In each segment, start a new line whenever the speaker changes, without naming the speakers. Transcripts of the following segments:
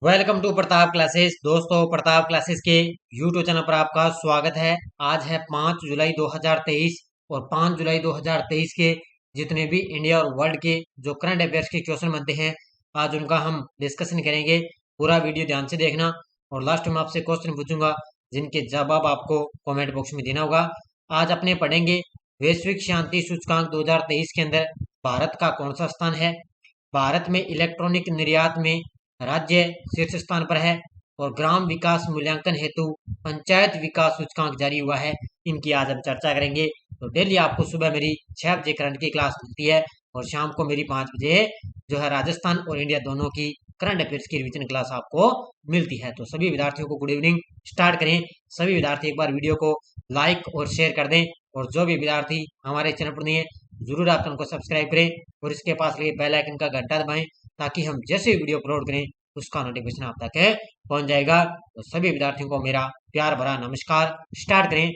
Welcome to Pratap classes. दोस्तों, Pratap classes के YouTube channel पर आपका स्वागत है। आज है 5 जुलाई 2023 और 5 जुलाई 2023 के जितने भी इंडिया और वर्ल्ड के जो करंट अफेयर्स के क्वेश्चन बनते हैं, आज उनका हम डिस्कशन करेंगे। पूरा वीडियो ध्यान से देखना और लास्ट में आपसे क्वेश्चन पूछूंगा जिनके जवाब आपको कमेंट बॉक्स में देना होगा। आज अपने पढ़ेंगे वैश्विक शांति सूचकांक 2023 के अंदर भारत का कौन सा स्थान है। भारत में इलेक्ट्रॉनिक निर्यात में राज्य शीर्ष स्थान पर है और ग्राम विकास मूल्यांकन हेतु पंचायत विकास सूचकांक जारी हुआ है। इनकी आज हम चर्चा करेंगे। तो डेली आपको सुबह मेरी 6 बजे करंट की क्लास मिलती है और शाम को मेरी 5 बजे जो है राजस्थान और इंडिया दोनों की करंट अफेयर्स की रिवीजन क्लास आपको मिलती है। तो सभी विद्यार्थियों को गुड इवनिंग। स्टार्ट करें। सभी विद्यार्थी एक बार वीडियो को लाइक और शेयर कर दें और जो भी विद्यार्थी हमारे चैनल पर नहीं है जरूर आप चैनल को सब्सक्राइब करें और इसके पास लगे बेल आइकन का घंटा दबाएं ताकि हम जैसे वीडियो अपलोड करें उसका नोटिफिकेशन आप तक पहुंच जाएगा। तो सभी विद्यार्थियों को मेरा प्यार भरा नमस्कार। स्टार्ट करें।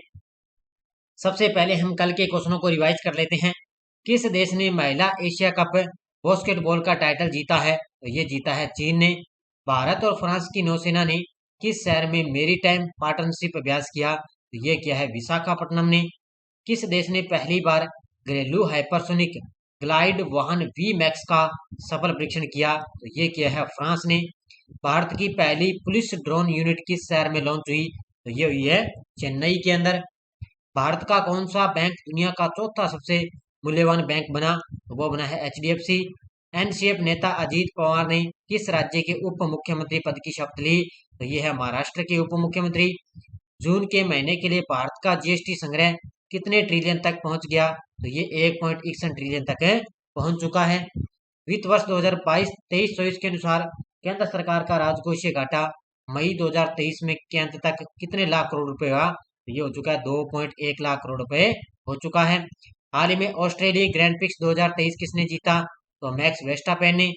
सबसे पहले हम कल के क्वेश्चनों को रिवाइज कर लेते हैं। किस देश ने महिला एशिया कप बास्केटबॉल का टाइटल जीता है? तो ये जीता है चीन ने। भारत और फ्रांस की नौसेना ने किस शहर में मेरीटाइम पार्टनरशिप अभ्यास किया? तो ये किया है विशाखापट्टनम ने। किस देश ने पहली बार घरेलू हाइपरसोनिक ग्लाइड वाहन वी मैक्स का सफल परीक्षण किया? तो ये किया है फ्रांस ने। भारत की पहली पुलिस ड्रोन यूनिट किस शहर में लॉन्च हुई? तो ये हुई है चेन्नई के अंदर। भारत का कौन सा बैंक दुनिया का चौथा सबसे मूल्यवान बैंक बना? तो वो बना है HDFC। एनसीएफ नेता अजीत पवार ने किस राज्य के उप मुख्यमंत्री पद की शपथ ली? तो ये है महाराष्ट्र के उप मुख्यमंत्री। जून के महीने के लिए भारत का जीएसटी संग्रह कितने ट्रिलियन तक पहुंच गया? तो ये 1.61 ट्रिलियन तक पहुंच चुका है। वित्त वर्ष 2022-23 के अनुसार केंद्र सरकार का राजकोषीय घाटा मई 2023 में के अंत तक कितने लाख करोड़ रुपए का? तो ये हो चुका है 2.1 लाख करोड़ रुपए हो चुका है। हाल ही में ऑस्ट्रेलिया ग्रैंड प्रिक्स 2023 किसने जीता? तो मैक्स वेस्टापेन ने।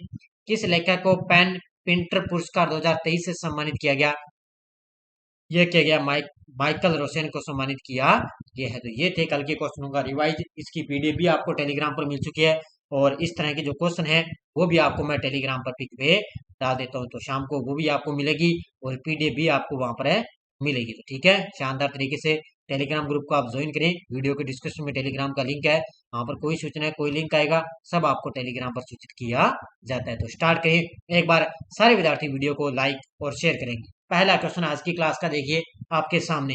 किस लेखक को पेन पिंटर पुरस्कार 2023 से सम्मानित किया गया? ये किया गया माइकल रोसेन को सम्मानित किया गया है। तो ये थे कल के क्वेश्चनों का रिवाइज। इसकी पीडीएफ भी आपको टेलीग्राम पर मिल चुकी है और इस तरह के जो क्वेश्चन है वो भी आपको मैं टेलीग्राम पर पिक पे डाल देता हूँ। तो शाम को वो भी आपको मिलेगी और पीडीएफ भी आपको वहां पर मिलेगी। तो ठीक है, शानदार तरीके से टेलीग्राम ग्रुप को आप ज्वाइन करें। वीडियो के डिस्क्रिप्शन में टेलीग्राम का लिंक है, वहां पर कोई सूचना है कोई लिंक आएगा सब आपको टेलीग्राम पर सूचित किया जाता है। तो स्टार्ट करें। एक बार सारे विद्यार्थी वीडियो को लाइक और शेयर करेंगे। पहला क्वेश्चन आज की क्लास का देखिए आपके सामने।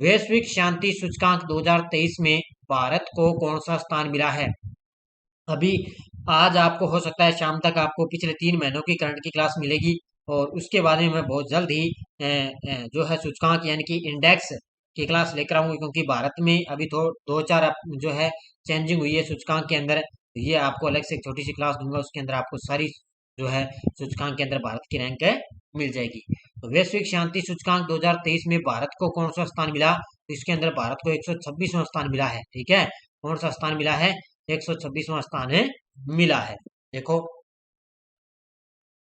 वैश्विक शांति सूचकांक 2023 में भारत को कौन सा स्थान मिला है? अभी आज आपको हो सकता है शाम तक आपको पिछले 3 महीनों की करंट की क्लास मिलेगी और उसके बारे में मैं बहुत जल्द ही जो है सूचकांक यानी कि इंडेक्स की क्लास लेकर आऊंगी, क्योंकि भारत में अभी तो दो चार जो है चेंजिंग हुई है सूचकांक के अंदर। ये आपको अलग से एक छोटी सी क्लास दूंगा, उसके अंदर आपको सारी जो है सूचकांक के अंदर भारत की रैंक मिल जाएगी। तो वैश्विक शांति सूचकांक 2023 में भारत को कौन सा स्थान मिला? तो इसके अंदर भारत को 126वां स्थान मिला है। ठीक है, कौन सा स्थान मिला है? 126वां स्थान मिला है। देखो,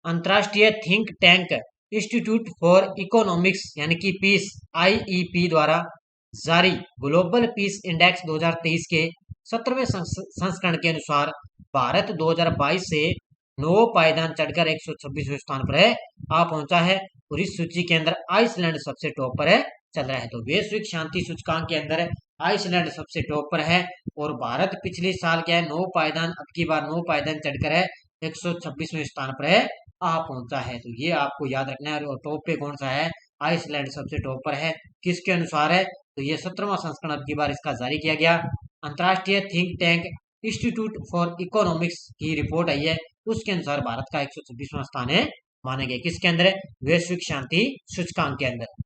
अंतर्राष्ट्रीय think tank institute for economics यानी कि पीस IEP द्वारा जारी ग्लोबल पीस इंडेक्स 2023 के 17वें संस्करण के अनुसार भारत 2022 से 9 पायदान चढ़कर 126वें स्थान पर आ पहुंचा है और इस सूची के अंदर आइसलैंड सबसे टॉप पर चल रहा है। तो वैश्विक शांति सूचकांक के अंदर आइसलैंड सबसे टॉप पर है और भारत पिछले साल क्या है 9 पायदान, अब की बार 9 पायदान चढ़कर 126वें स्थान पर आ पहुंचा है। तो ये आपको याद रखना है। और टॉप पे कौन सा है? आइसलैंड सबसे टॉप पर है। किसके अनुसार है? तो ये 17वां संस्करण अब की बार इसका जारी किया गया। अंतर्राष्ट्रीय think tank institute for economics की रिपोर्ट आई है, उसके अनुसार भारत का 126वां स्थान माना गया। किसके अंदर? वैश्विक शांति सूचकांक के अंदर।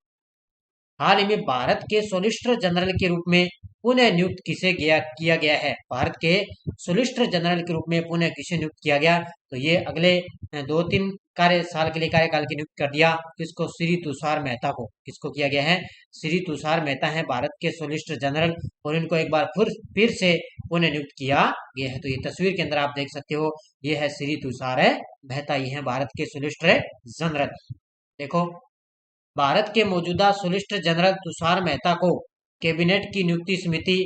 हाल ही में भारत के सॉलिसिटर जनरल के रूप में पुनः नियुक्त किया गया है? भारत के सॉलिसिटर जनरल के रूप में पुनः किसे नियुक्त किया गया? तो ये अगले 2-3 साल के लिए कार्यकाल की नियुक्त कर दिया। किसको? श्री तुषार मेहता को। किसको किया गया है? श्री तुषार मेहता है भारत के सॉलिसिटर जनरल और इनको एक बार फिर से पुनः नियुक्त किया गया है। तो ये तस्वीर के अंदर आप देख सकते हो, ये है श्री तुषार मेहता, ये है भारत के सॉलिसिटर जनरल। देखो, भारत के मौजूदा सॉलिसिटर जनरल तुषार मेहता को कैबिनेट की नियुक्ति समिति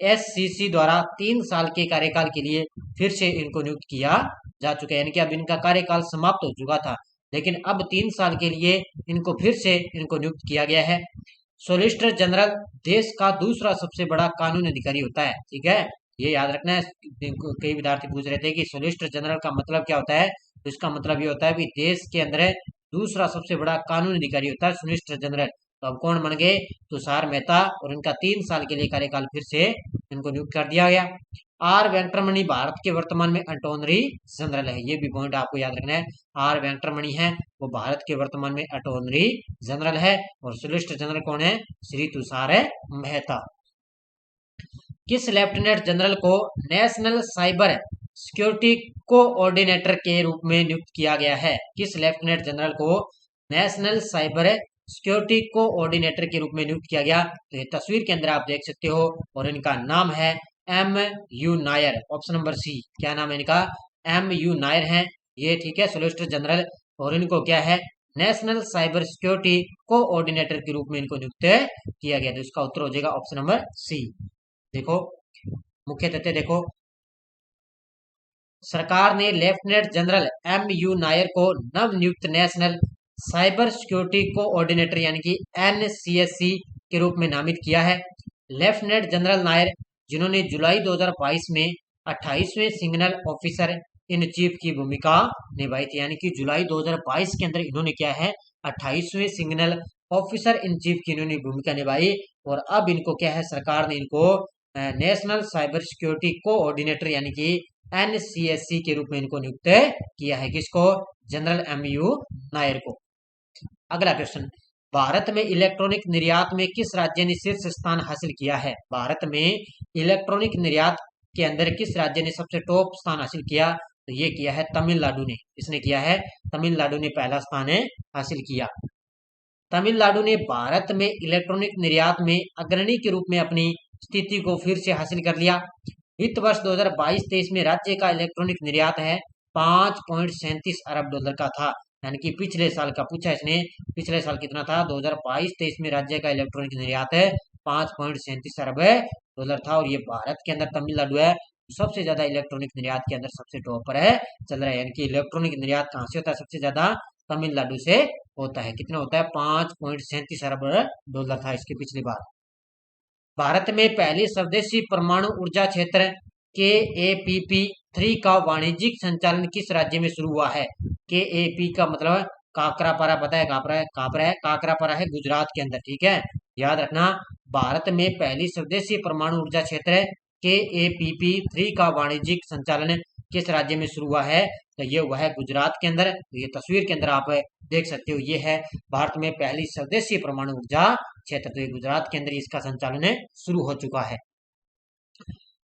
SCC द्वारा 3 साल के कार्यकाल के लिए फिर से इनको नियुक्त किया जा चुका है, यानी कि अब इनका कार्यकाल समाप्त हो चुका था। लेकिन अब 3 साल के लिए इनको फिर से इनको नियुक्त किया गया है। सोलिसिटर जनरल देश का दूसरा सबसे बड़ा कानूनी अधिकारी होता है, ठीक है, ये याद रखना है। कई विद्यार्थी पूछ रहे थे कि सोलिसिटर जनरल का मतलब क्या होता है, तो इसका मतलब ये होता है कि देश के अंदर दूसरा सबसे बड़ा कानूनी अधिकारी होता है सोलिसिटर जनरल। तो अब कौन बन गए, तुषार मेहता, और इनका 3 साल के लिए कार्यकाल फिर से इनको नियुक्त कर दिया गया। आर वेंकटरमणि भारत के वर्तमान में अटॉर्नी जनरल है, ये भी पॉइंट आपको याद रखना है। आर वेंकटरमणि है वो भारत के वर्तमान में अटॉर्नी जनरल है, और सोलिसिटर जनरल कौन है, श्री तुषार मेहता। किस लेफ्टिनेंट जनरल को नेशनल साइबर सिक्योरिटी कोऑर्डिनेटर के रूप में नियुक्त किया गया है, किस लेफ्टिनेंट जनरल को नेशनल साइबर सिक्योरिटी कोऑर्डिनेटर के रूप में नियुक्त किया गया, तो ये तस्वीर के अंदर आप देख सकते हो, और इनका नाम है MU Nair, option number C, क्या नाम है इनका, MU नायर है ये, ठीक है, सोलिसिटर जनरल, और इनको क्या है, नेशनल साइबर सिक्योरिटी कोऑर्डिनेटर के रूप में इनको नियुक्त किया गया, तो इसका उत्तर हो जाएगा ऑप्शन नंबर सी। देखो मुख्य तथ्य देखो, सरकार ने लेफ्टिनेंट जनरल MU नायर को नव नियुक्त नेशनल साइबर सिक्योरिटी कोऑर्डिनेटर यानी कि NCSC के रूप में नामित किया है। लेफ्टिनेंट जनरल नायर जिन्होंने जुलाई 2022 में 28वें सिग्नल ऑफिसर इन चीफ की भूमिका निभाई थी, यानी कि जुलाई 2022 के अंदर इन्होंने क्या है, 28वें सिग्नल ऑफिसर इन चीफ की इन्होंने भूमिका निभाई, और अब इनको क्या है, सरकार ने इनको नेशनल साइबर सिक्योरिटी कोऑर्डिनेटर यानी कि NCSC के रूप में इनको नियुक्त किया है, किसको, जनरल MU नायर को। अगला क्वेश्चन, भारत में इलेक्ट्रॉनिक निर्यात में किस राज्य ने शीर्ष स्थान हासिल किया है, भारत में इलेक्ट्रॉनिक निर्यात के अंदर किस राज्य ने सबसे टॉप स्थान हासिल किया, तो ये किया है तमिलनाडु ने, इसने किया है, तमिलनाडु ने पहला स्थान हासिल किया। तमिलनाडु ने भारत में इलेक्ट्रॉनिक निर्यात में अग्रणी के रूप में अपनी स्थिति को फिर से हासिल कर लिया। वित्त वर्ष 2022-23 में राज्य का इलेक्ट्रॉनिक निर्यात है $5.37 अरब का था, यानी कि पिछले साल का पूछा इसने, पिछले साल कितना था, 2022-23 में राज्य का इलेक्ट्रॉनिक निर्यात है $5.37 अरब था, और ये भारत के अंदर तमिलनाडु है सबसे ज्यादा इलेक्ट्रॉनिक निर्यात के अंदर सबसे टॉप पर है चल रहा है, यानी कि इलेक्ट्रॉनिक निर्यात कहाँ से होता है, सबसे ज्यादा तमिलनाडु से होता है। कितना होता है, $5.37 अरब था इसके पिछली बार। भारत में पहली स्वदेशी परमाणु ऊर्जा क्षेत्र KAPP3 का वाणिज्यिक संचालन किस राज्य में शुरू हुआ है, KAP का मतलब काकरापारा, पता है काकरापारा है गुजरात के अंदर, ठीक है, याद रखना। भारत में पहली स्वदेशी परमाणु ऊर्जा क्षेत्र KAPP3 का वाणिज्यिक संचालन किस राज्य में शुरू हुआ है, तो ये हुआ है गुजरात के अंदर। तो ये तस्वीर के अंदर आप देख सकते हो, ये है भारत में पहली स्वदेशी परमाणु ऊर्जा क्षेत्र, तो ये गुजरात के अंदर इसका संचालन शुरू हो चुका है।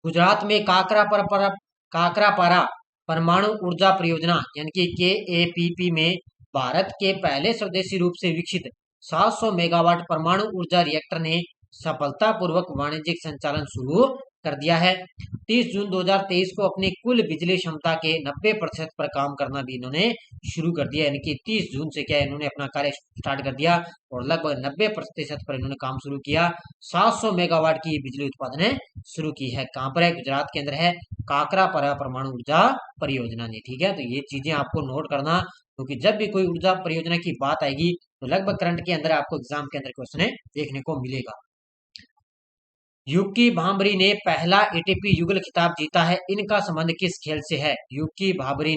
गुजरात में काकरापारा परमाणु ऊर्जा परियोजना यानी कि KAPP में भारत के पहले स्वदेशी रूप से विकसित 700 मेगावाट परमाणु ऊर्जा रिएक्टर ने सफलतापूर्वक वाणिज्यिक संचालन शुरू कर दिया है। 30 जून 2023 को अपनी कुल बिजली क्षमता के 90% पर काम करना भी इन्होंने शुरू कर दिया, यानी कि 30 जून से क्या इन्होंने अपना कार्य स्टार्ट कर दिया, और लगभग 90% पर इन्होंने काम शुरू किया। 700 मेगावाट की बिजली उत्पादन शुरू की है, कहाँ पर है, गुजरात के अंदर है, काकरापारा परमाणु ऊर्जा परियोजना ने, ठीक है। तो ये चीजें आपको नोट करना, क्योंकि जब भी कोई ऊर्जा परियोजना की बात आएगी तो लगभग करंट के अंदर आपको एग्जाम के अंदर क्वेश्चन देखने को मिलेगा। युकी भांबरी ने पहला ATP युगल खिताब जीता है, इनका संबंध किस खेल से है, युकी भांबरी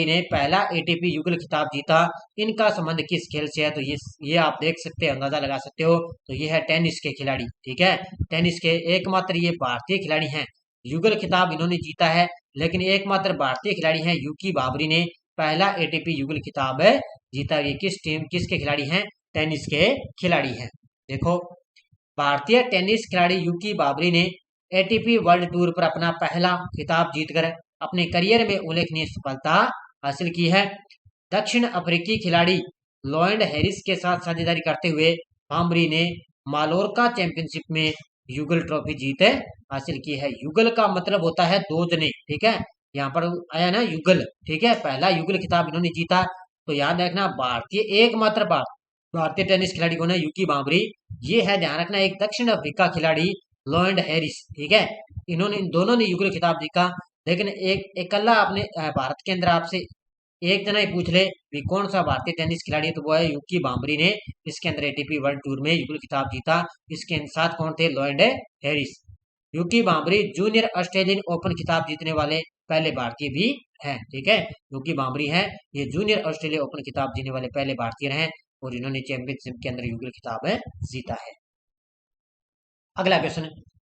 ने पहला ATP युगल खिताब जीता, इनका संबंध किस खेल से है, तो ये आप देख सकते हो, अंदाजा लगा सकते हो, तो ये है टेनिस के खिलाड़ी, ठीक है, टेनिस के एकमात्र ये भारतीय खिलाड़ी हैं, युगल खिताब इन्होंने जीता है, लेकिन एकमात्र भारतीय खिलाड़ी हैं युकी भांबरी ने पहला ATP युगल खिताब जीता। ये किसके खिलाड़ी हैं, टेनिस के खिलाड़ी हैं। देखो भारतीय टेनिस खिलाड़ी युकी भांबरी ने ATP वर्ल्ड टूर पर अपना पहला खिताब जीतकर अपने करियर में उल्लेखनीय सफलता हासिल की है। दक्षिण अफ्रीकी खिलाड़ी लॉयड हैरिस के साथ साझेदारी करते हुए भांबरी ने मालोर्का चैंपियनशिप में युगल ट्रॉफी जीत हासिल की है। युगल का मतलब होता है दो जने, ठीक है, यहाँ पर आया ना युगल, ठीक है, पहला युगल खिताब इन्होंने जीता। तो याद रखना एकमात्र भारतीय टेनिस खिलाड़ी कौन है, युकी भांबरी, ये है, ध्यान रखना। एक दक्षिण अफ्रीका खिलाड़ी लॉयड हैरिस, ठीक है, इन दोनों ने युगल खिताब जीता, लेकिन एक इकल्ला अपने भारत के अंदर आपसे एक जना ही पूछ ले भी कौन सा भारतीय टेनिस खिलाड़ी है, तो वो है यूकी भांबरी ने इसके अंदर एटीपी वर्ल्ड टूर में युगल खिताब जीता। इसके साथ कौन थे, Lloyd Harris. Yuki Bhambri junior Australian Open खिताब जीतने वाले पहले भारतीय भी हैं। ठीक है, यूकी भांबरी है, ये जूनियर ऑस्ट्रेलिया ओपन खिताब जीतने वाले पहले भारतीय हैं और इन्होंने चैंपियनशिप के अंदर युगल खिताब जीता है। अगला क्वेश्चन,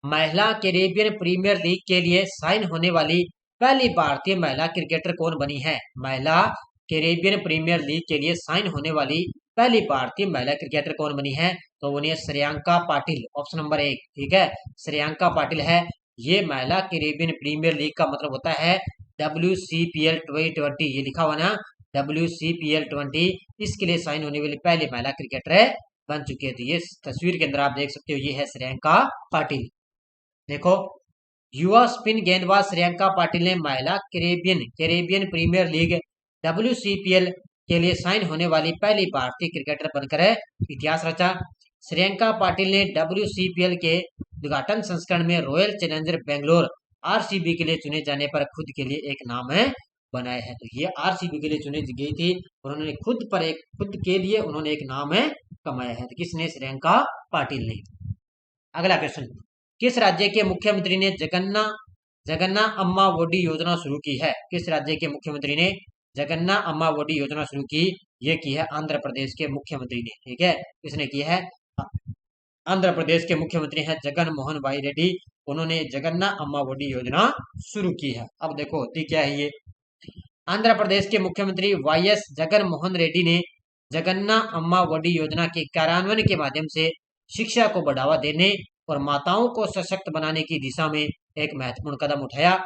महिला कैरेबियन प्रीमियर लीग के लिए साइन होने वाली पहली भारतीय महिला क्रिकेटर कौन बनी है। महिला कैरेबियन प्रीमियर लीग के लिए साइन होने वाली पहली भारतीय महिला क्रिकेटर कौन बनी है, तो वो है श्रेयांका पाटिल, ऑप्शन नंबर 1। ठीक है, श्रेयांका पाटिल है। ये महिला कैरेबियन प्रीमियर लीग का मतलब होता है WCPL 2020, ये लिखा हुआ ना WCPL 20, इसके लिए साइन होने वाली पहली महिला क्रिकेटर बन चुकी है। तो ये तस्वीर के अंदर आप देख सकते हो, ये है श्रेयांका पाटिल। देखो, युवा स्पिन गेंदबाज श्रेयांका पाटिल ने महिला कैरेबियन प्रीमियर लीग WCPL के लिए साइन होने वाली पहली भारतीय क्रिकेटर बनकर इतिहास रचा। श्रेयांका पाटिल ने WCPL के उद्घाटन संस्करण में रॉयल चैलेंजर बेंगलोर RCB के लिए चुने जाने पर खुद के लिए एक नाम बनाए हैं। तो ये RCB के लिए चुनी गई थी और उन्होंने खुद के लिए उन्होंने एक नाम कमाया है। तो किसने, श्रेयांका पाटिल ने। अगला क्वेश्चन, किस राज्य के मुख्यमंत्री ने जगन्ना अम्मा वोडी योजना शुरू की है। किस राज्य के मुख्यमंत्री ने जगन्ना अम्मा वोडी योजना शुरू की, ये की है आंध्र प्रदेश के मुख्यमंत्री ने। ठीक है, किसने की है, आंध्र प्रदेश के मुख्यमंत्री हैं जगन मोहन भाई रेड्डी, उन्होंने जगन्ना अम्मा वोडी योजना शुरू की है। अब देखो होती क्या है ये, आंध्र प्रदेश के मुख्यमंत्री YS जगन मोहन रेड्डी ने जगन्ना अम्मा वोडी योजना के कार्यान्वयन के माध्यम से शिक्षा को बढ़ावा देने और माताओं को सशक्त बनाने की दिशा में एक महत्वपूर्ण कदम उठाया।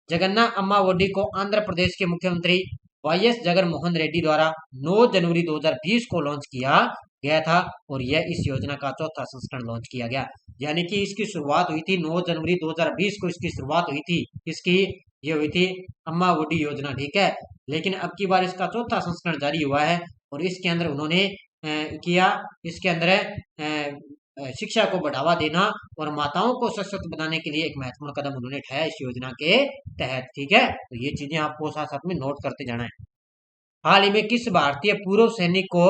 जगन्ना अम्मा वोडी को आंध्र प्रदेश के मुख्यमंत्री YS जगन मोहन रेड्डी द्वारा 9 जनवरी 2020 को लॉन्च किया गया था और यह इस योजना का चौथा संस्करण लॉन्च किया गया। यानी कि इसकी शुरुआत हुई थी 9 जनवरी 2020 को, इसकी शुरुआत हुई थी, इसकी ये हुई थी अम्मा वोडी योजना। ठीक है, लेकिन अब की बार इसका चौथा संस्करण जारी हुआ है और इसके अंदर उन्होंने किया, इसके अंदर शिक्षा को बढ़ावा देना और माताओं को सशक्त बनाने के लिए एक महत्वपूर्ण कदम उन्होंने उठाया इस योजना के तहत। ठीक है, तो ये चीजें आपको साथ साथ में नोट करते जाना है। हाल ही में किस भारतीय पूर्व सैनिक को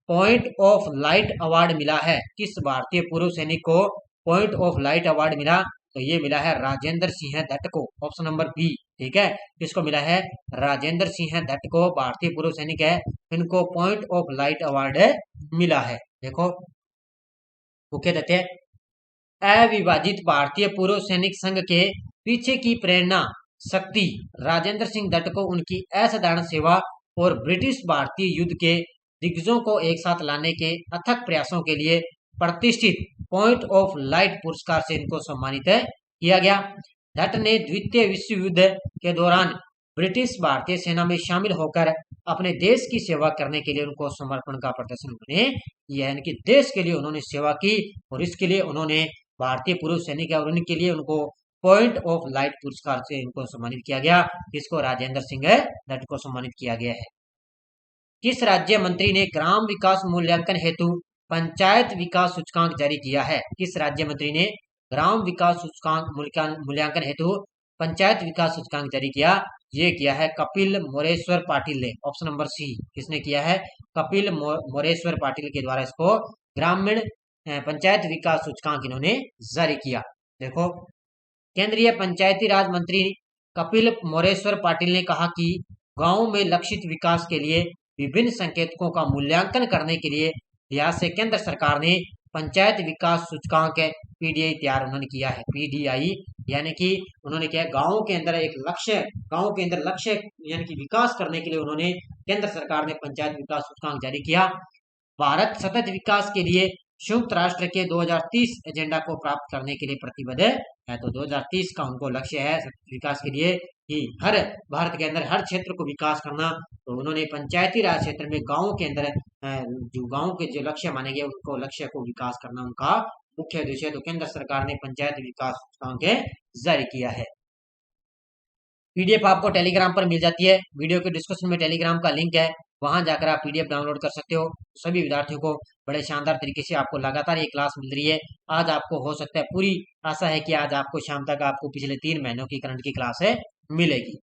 पॉइंट ऑफ लाइट अवार्ड मिला है। किस भारतीय पूर्व सैनिक को पॉइंट ऑफ लाइट अवार्ड मिला, तो ये मिला है राजेंद्र सिंह दत्त को, ऑप्शन नंबर B। ठीक है, इसको मिला है राजेंद्र सिंह दत्त को, भारतीय पूर्व सैनिक है, इनको पॉइंट ऑफ लाइट अवार्ड मिला है। देखो मुख्य तथ्य, अविभाजित भारतीय पूर्व सैनिक संघ के पीछे की प्रेरणा शक्ति राजेंद्र सिंह दत्त को उनकी असाधारण सेवा और ब्रिटिश भारतीय युद्ध के दिग्गजों को एक साथ लाने के अथक प्रयासों के लिए प्रतिष्ठित पॉइंट ऑफ लाइट पुरस्कार से इनको सम्मानित किया गया। दत्त ने द्वितीय विश्व युद्ध के दौरान ब्रिटिश भारतीय सेना में शामिल होकर अपने देश की सेवा करने के लिए उनको समर्पण का प्रदर्शन उन्होंने किया, यानी कि देश के लिए उन्होंने सेवा की और इसके लिए उन्होंने भारतीय पूर्व सैनिक और उनके लिए उनको पॉइंट ऑफ लाइट पुरस्कार से इनको सम्मानित किया गया। इसको राजेंद्र सिंह दत्त को सम्मानित किया गया है। किस राज्य मंत्री ने ग्राम विकास मूल्यांकन हेतु पंचायत विकास सूचकांक जारी किया है। किस राज्य मंत्री ने ग्राम विकास सूचकांक मूल्यांकन हेतु पंचायत विकास सूचकांक जारी किया, ये किया है कपिल मोरेश्वर पाटिल ने, ऑप्शन नंबर C। किसने किया है, कपिल मोरेश्वर पाटिल के द्वारा इसको ग्रामीण पंचायत विकास सूचकांक इन्होंने जारी किया। देखो, केंद्रीय पंचायती राज मंत्री कपिल मोरेश्वर पाटिल ने कहा कि गांवों में लक्षित विकास के लिए विभिन्न संकेतकों का मूल्यांकन करने के लिए लिहाज से केंद्र सरकार ने पंचायत विकास सूचकांक PDI तैयार उन्होंने किया है। PDI यानी कि उन्होंने क्या, गांवों के अंदर एक लक्ष्य, गांवों के अंदर लक्ष्य यानी कि विकास करने के लिए उन्होंने केंद्र सरकार ने पंचायत विकास सूचकांक जारी किया। भारत सतत विकास के लिए संयुक्त राष्ट्र के 2030 एजेंडा को प्राप्त करने के लिए प्रतिबद्ध है। तो 2030 का उनको लक्ष्य है विकास के लिए कि हर भारत के अंदर हर क्षेत्र को विकास करना। तो उन्होंने पंचायती राज क्षेत्र में गांवों के अंदर जो गांव के जो लक्ष्य माने गए उनको लक्ष्य को विकास करना उनका मुख्य उद्देश्य है। तो केंद्र सरकार ने पंचायत विकास सूचकांक जारी किया है। PDF आपको टेलीग्राम पर मिल जाती है, वीडियो के डिस्क्रिप्शन में टेलीग्राम का लिंक है, वहां जाकर आप PDF डाउनलोड कर सकते हो। सभी विद्यार्थियों को बड़े शानदार तरीके से आपको लगातार ये क्लास मिल रही है। आज आपको हो सकता है, पूरी आशा है कि आज आपको शाम तक आपको पिछले 3 महीनों की करंट की क्लास मिलेगी।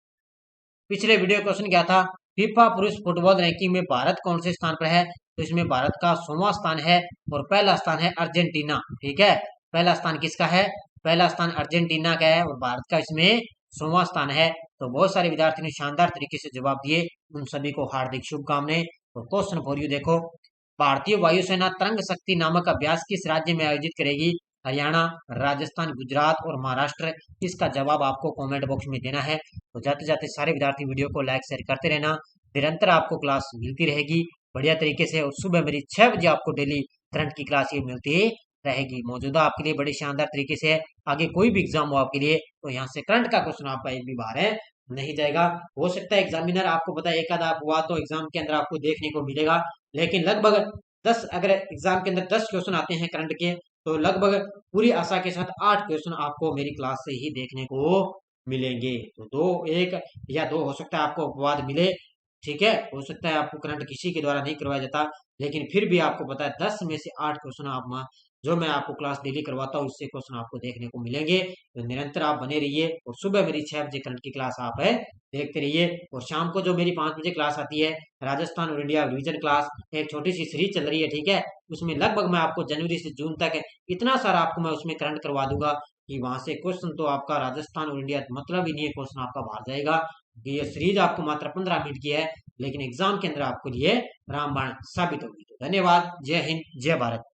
पिछले वीडियो क्वेश्चन क्या था, फीफा पुरुष फुटबॉल रैंकिंग में भारत कौन से स्थान पर है? तो इसमें भारत का 100वां स्थान है और पहला स्थान है अर्जेंटीना। ठीक है, पहला स्थान किसका है? पहला स्थान अर्जेंटीना का है और भारत का इसमें 100वां स्थान है। तो बहुत सारे विद्यार्थियों ने शानदार तरीके से जवाब दिए, उन सभी को हार्दिक शुभकामनाएं। तो क्वेश्चन फॉर यू देखो, भारतीय वायुसेना तरंग शक्ति नामक अभ्यास किस राज्य में आयोजित करेगी? हरियाणा, राजस्थान, गुजरात और महाराष्ट्र। इसका जवाब आपको कमेंट बॉक्स में देना है। तो जाते जाते सारे विद्यार्थी वीडियो को लाइक शेयर करते रहना। निरंतर आपको क्लास मिलती रहेगी बढ़िया तरीके से, और सुबह मेरी 6 बजे आपको डेली करंट की क्लास ये मिलती रहेगी। मौजूदा आपके लिए बड़े शानदार तरीके से आगे कोई भी एग्जाम हो आपके लिए, तो यहाँ से करंट का क्वेश्चन आपका एक भी बाहर है नहीं जाएगा। हो सकता है एग्जामिनर आपको पता एक आधा हुआ तो एग्जाम के अंदर आपको देखने को मिलेगा, लेकिन लगभग 10, अगर एग्जाम के अंदर 10 क्वेश्चन आते हैं करंट के, तो लगभग पूरी आशा के साथ 8 क्वेश्चन आपको मेरी क्लास से ही देखने को मिलेंगे। तो दो, एक या दो हो सकता है आपको अपवाद मिले। ठीक है, हो सकता है आपको करंट किसी के द्वारा नहीं करवाया जाता, लेकिन फिर भी आपको पता है 10 में से 8 क्वेश्चन आप जो मैं आपको क्लास डेली करवाता हूँ इससे क्वेश्चन आपको देखने को मिलेंगे। तो निरंतर आप बने रहिए और सुबह मेरी 6 बजे करंट की क्लास आप है देखते रहिए, और शाम को जो मेरी 5 बजे क्लास आती है राजस्थान और इंडिया रिवीजन क्लास, एक छोटी सी सीरीज चल रही है। ठीक है, उसमें लगभग मैं आपको जनवरी से जून तक इतना सारा आपको मैं उसमें करंट करवा दूंगा कि वहां से क्वेश्चन तो आपका राजस्थान और इंडिया मतलब ही नहीं है, क्वेश्चन आपका बाहर जाएगा। ये सीरीज आपको मात्र 15 मिनट की है, लेकिन एग्जाम के अंदर आपको लिए रामबाण साबित होगी। तो धन्यवाद, जय हिंद, जय भारत।